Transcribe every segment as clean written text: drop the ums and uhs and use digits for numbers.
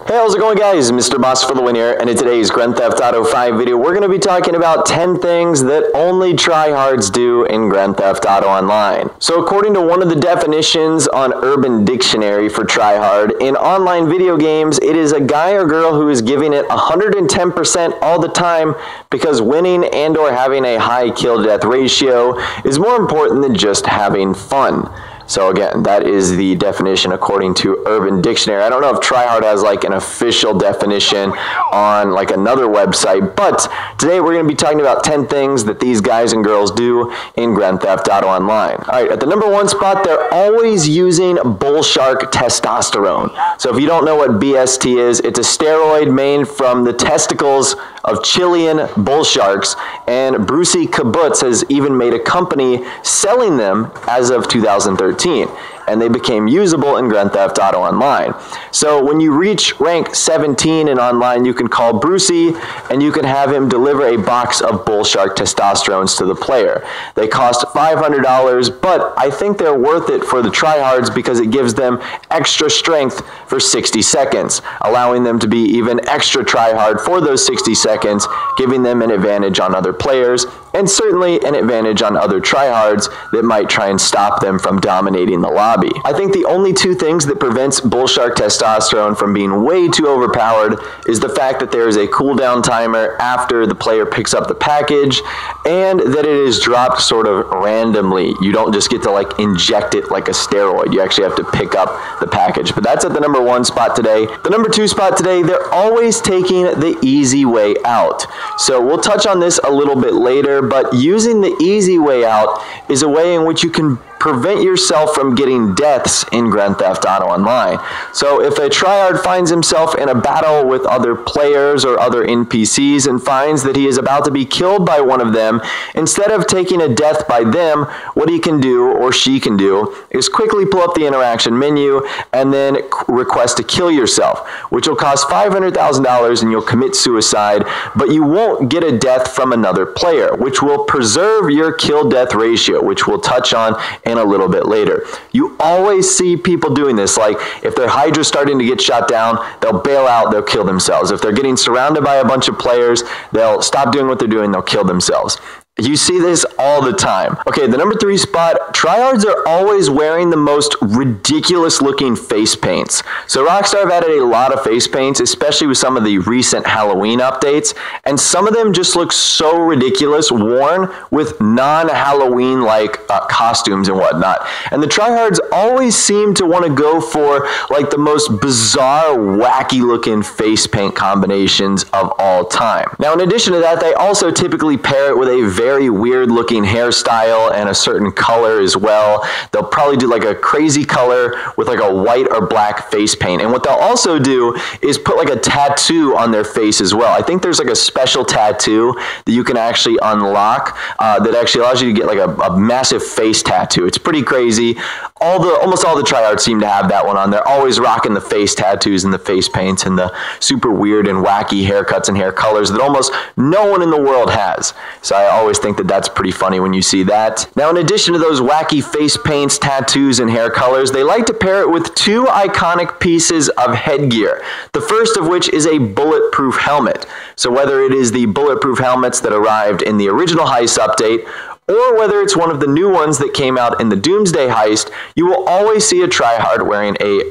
Hey, how's it going, guys? Mr. Boss for the win here, and in today's Grand Theft Auto 5 video, we're going to be talking about 10 things that only tryhards do in Grand Theft Auto Online. So according to one of the definitions on Urban Dictionary for tryhard, in online video games, it is a guy or girl who is giving it 110% all the time because winning and or having a high kill-death ratio is more important than just having fun. So again, that is the definition according to Urban Dictionary. I don't know if tryhard has like an official definition on like another website, but today we're going to be talking about 10 things that these guys and girls do in Grand Theft Auto Online. All right, at the number 1 spot, they're always using Bullshark testosterone. So if you don't know what BST is, it's a steroid made from the testicles of Chilean bull sharks, and Brucey Kibbutz has even made a company selling them as of 2013, and they became usable in Grand Theft Auto Online. So when you reach rank 17 in online, you can call Brucey and you can have him deliver a box of Bullshark testosterones to the player. They cost $500, but I think they're worth it for the tryhards because it gives them extra strength for 60 seconds, allowing them to be even extra tryhard for those 60 seconds, giving them an advantage on other players, and certainly an advantage on other tryhards that might try and stop them from dominating the lobby. I think the only 2 things that prevents Bullshark testosterone from being way too overpowered is the fact that there is a cooldown timer after the player picks up the package, and that it is dropped sort of randomly. You don't just get to like inject it like a steroid. You actually have to pick up the package. But that's at the number 1 spot today. The number 2 spot today, they're always taking the easy way out. So we'll touch on this a little bit later, but using the easy way out is a way in which you can prevent yourself from getting deaths in Grand Theft Auto Online. So if a tryhard finds himself in a battle with other players or other NPCs and finds that he is about to be killed by one of them, instead of taking a death by them, what he can do, or she can do, is quickly pull up the interaction menu and then request to kill yourself, which will cost $500,000 and you'll commit suicide, but you won't get a death from another player, which will preserve your kill-death ratio, which we'll touch on in a little bit later. You always see people doing this, like if their Hydra starting to get shot down, they'll bail out, they'll kill themselves. If they're getting surrounded by a bunch of players, they'll stop doing what they're doing, they'll kill themselves. You see this all the time. Okay, the number 3 spot, tryhards are always wearing the most ridiculous looking face paints. So Rockstar have added a lot of face paints, especially with some of the recent Halloween updates, and some of them just look so ridiculous, worn with non-Halloween like costumes and whatnot. And the tryhards always seem to want to go for like the most bizarre, wacky looking face paint combinations of all time. Now, in addition to that, they also typically pair it with a very weird looking hairstyle and a certain color as well. They'll probably do like a crazy color with like a white or black face paint. And what they'll also do is put like a tattoo on their face as well. I think there's like a special tattoo that you can actually unlock that actually allows you to get like a massive face tattoo. It's pretty crazy. Almost all the tryhards seem to have that one on. They're always rocking the face tattoos and the face paints and the super weird and wacky haircuts and hair colors that almost no one in the world has. So I always think that that's pretty funny when you see that. Now, in addition to those wacky face paints, tattoos, and hair colors, they like to pair it with 2 iconic pieces of headgear. The first of which is a bulletproof helmet. So whether it is the bulletproof helmets that arrived in the original Heist update, or whether it's one of the new ones that came out in the Doomsday Heist, you will always see a tryhard wearing a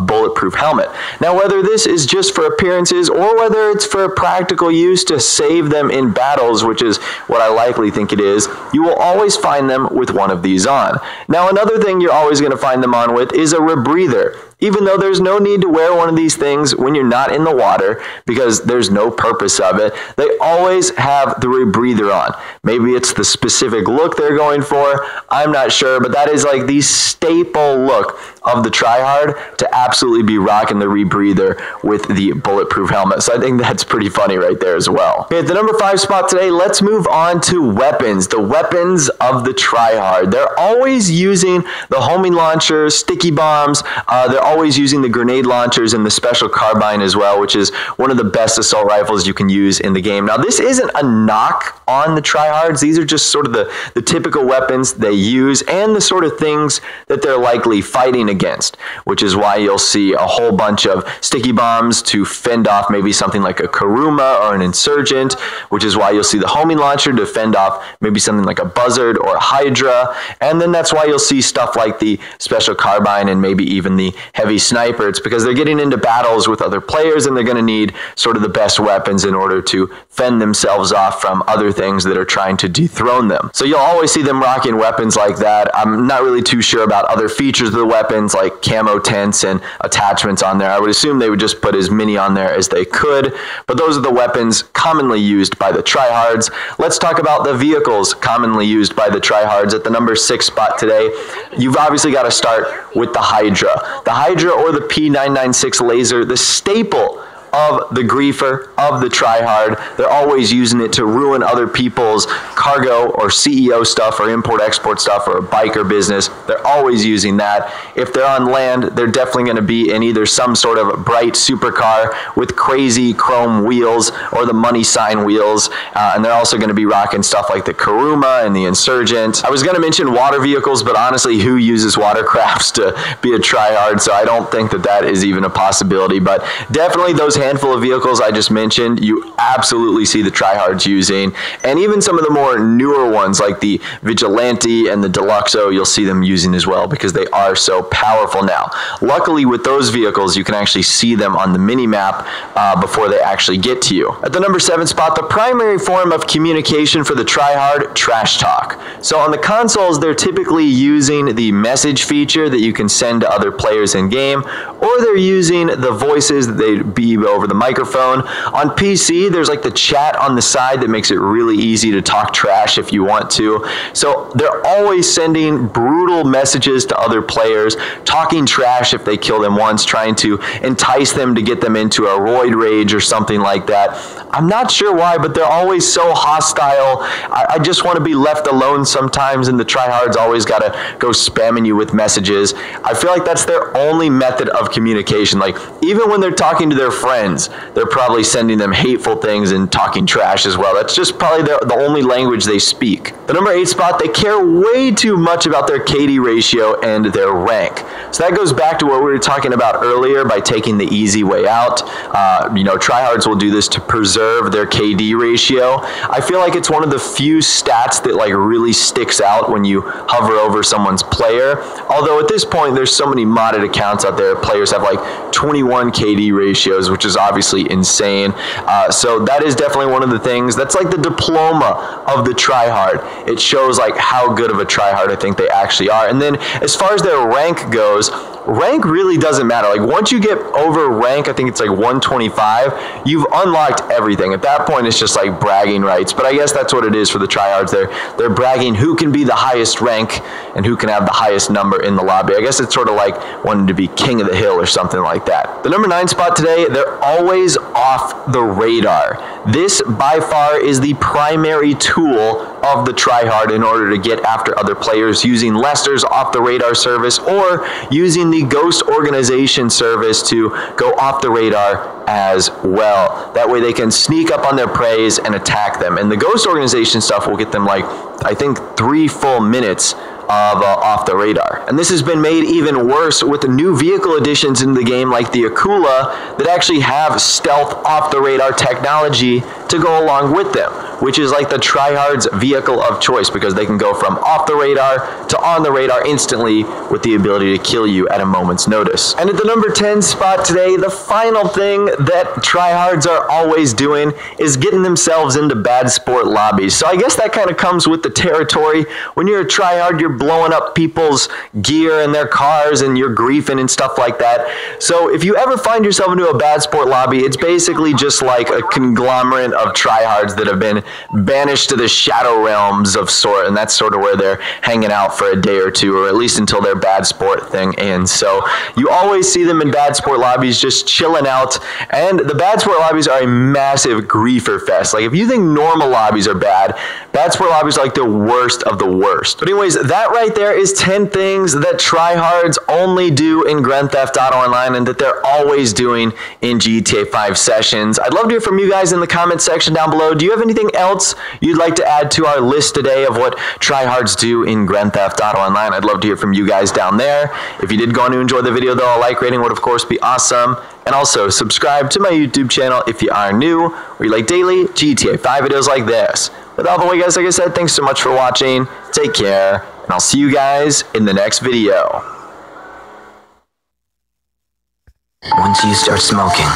bulletproof helmet. Now, whether this is just for appearances or whether it's for practical use to save them in battles, which is what I likely think it is, you will always find them with one of these on. Now, another thing you're always going to find them on with is a rebreather. Even though there's no need to wear one of these things when you're not in the water because there's no purpose of it, they always have the rebreather on. Maybe it's the specific look they're going for, I'm not sure, but that is like the staple look of the tryhard to absolutely be rocking the rebreather with the bulletproof helmet. So I think that's pretty funny right there as well. Okay, at the number 5 spot today, let's move on to weapons. The weapons of the tryhard. They're always using the homing launcher, sticky bombs. They're always using the grenade launchers and the special carbine as well, which is one of the best assault rifles you can use in the game. Now, this isn't a knock on the tryhards. These are just sort of the typical weapons they use and the sort of things that they're likely fighting against, which is why you'll see a whole bunch of sticky bombs to fend off maybe something like a Kuruma or an Insurgent, which is why you'll see the homing launcher to fend off maybe something like a Buzzard or a Hydra, and then that's why you'll see stuff like the Special Carbine and maybe even the Heavy Sniper. It's because they're getting into battles with other players and they're going to need sort of the best weapons in order to fend themselves off from other things that are trying to dethrone them. So you'll always see them rocking weapons like that. I'm not really too sure about other features of the weapons like camo tents and attachments on there. I would assume they would just put as many on there as they could, but those are the weapons commonly used by the tryhards. Let's talk about the vehicles commonly used by the tryhards. At the number 6 spot today, you've obviously got to start with the Hydra. The Hydra or the P996 laser, the staple of the griefer, of the tryhard. They're always using it to ruin other people's cargo or CEO stuff or import-export stuff or a biker business. They're always using that. If they're on land, they're definitely going to be in either some sort of bright supercar with crazy chrome wheels or the money sign wheels, and they're also going to be rocking stuff like the Kuruma and the Insurgent. I was going to mention water vehicles, but honestly, who uses watercrafts to be a tryhard? So I don't think that that is even a possibility, but definitely those handful of vehicles I just mentioned, you absolutely see the tryhards using, and even some of the more newer ones like the Vigilante and the Deluxo, you'll see them using as well because they are so powerful now. Luckily with those vehicles, you can actually see them on the mini-map before they actually get to you. At the number 7 spot, the primary form of communication for the tryhard, trash talk. So on the consoles, they're typically using the message feature that you can send to other players in game, or they're using the voices that they beep over the microphone. On PC, there's like the chat on the side that makes it really easy to talk trash if you want to. So they're always sending brutal messages to other players, talking trash if they kill them once, trying to entice them to get them into a roid rage or something like that. I'm not sure why, but they're always so hostile. I just want to be left alone sometimes, and the tryhards always got to go spamming you with messages. I feel like that's their only method of communication. Like, even when they're talking to their friends, they're probably sending them hateful things and talking trash as well. That's just probably the only language they speak. The number 8 spot, they care way too much about their KD ratio and their rank. So that goes back to what we were talking about earlier by taking the easy way out. Tryhards will do this to preserve their KD ratio. I feel like it's one of the few stats that like really sticks out when you hover over someone's player. Although at this point, there's so many modded accounts out there. Players have like 21 KD ratios, which is obviously insane. So that is definitely one of the things. That's like the diploma of the tryhard. It shows like how good of a tryhard I think they actually are. And then as far as their rank goes, rank really doesn't matter. Like once you get over rank, I think it's like 125, you've unlocked everything. At that point, it's just like bragging rights. But I guess that's what it is for the tryhards. They're bragging who can be the highest rank and who can have the highest number in the lobby. I guess it's sort of like wanting to be king of the hill or something like that. The number 9 spot today, they're always off the radar. This by far is the primary tool of the tryhard in order to get after other players, using Lester's off the radar service or using the Ghost Organization service to go off the radar as well. That way they can sneak up on their preys and attack them. And the Ghost Organization stuff will get them like, I think 3 full minutes of off the radar. And this has been made even worse with the new vehicle additions in the game like the Akula that actually have stealth off the radar technology to go along with them, which is like the tryhard's vehicle of choice because they can go from off the radar to on the radar instantly with the ability to kill you at a moment's notice. And at the number 10 spot today, the final thing that tryhards are always doing is getting themselves into bad sport lobbies. So I guess that kind of comes with the territory. When you're a tryhard, you're blowing up people's gear and their cars and you're griefing and stuff like that. So if you ever find yourself into a bad sport lobby, it's basically just like a conglomerate of tryhards that have been banished to the shadow realms of sort, and that's sort of where they're hanging out for a day or two, or at least until their bad sport thing ends. So you always see them in bad sport lobbies just chilling out, and the bad sport lobbies are a massive griefer fest. Like if you think normal lobbies are bad, bad sport lobbies are like the worst of the worst. But anyways, that right there is 10 things that tryhards only do in Grand Theft Auto Online and that they're always doing in GTA 5 sessions. I'd love to hear from you guys in the comments section section down below. Do you have anything else you'd like to add to our list today of what tryhards do in Grand Theft Auto Online? I'd love to hear from you guys down there. If you did go on to enjoy the video, though, a like rating would of course be awesome. And also subscribe to my YouTube channel if you are new, where you like daily GTA 5 videos like this. With all the way, guys, like I said, thanks so much for watching. Take care, and I'll see you guys in the next video. Once you start smoking,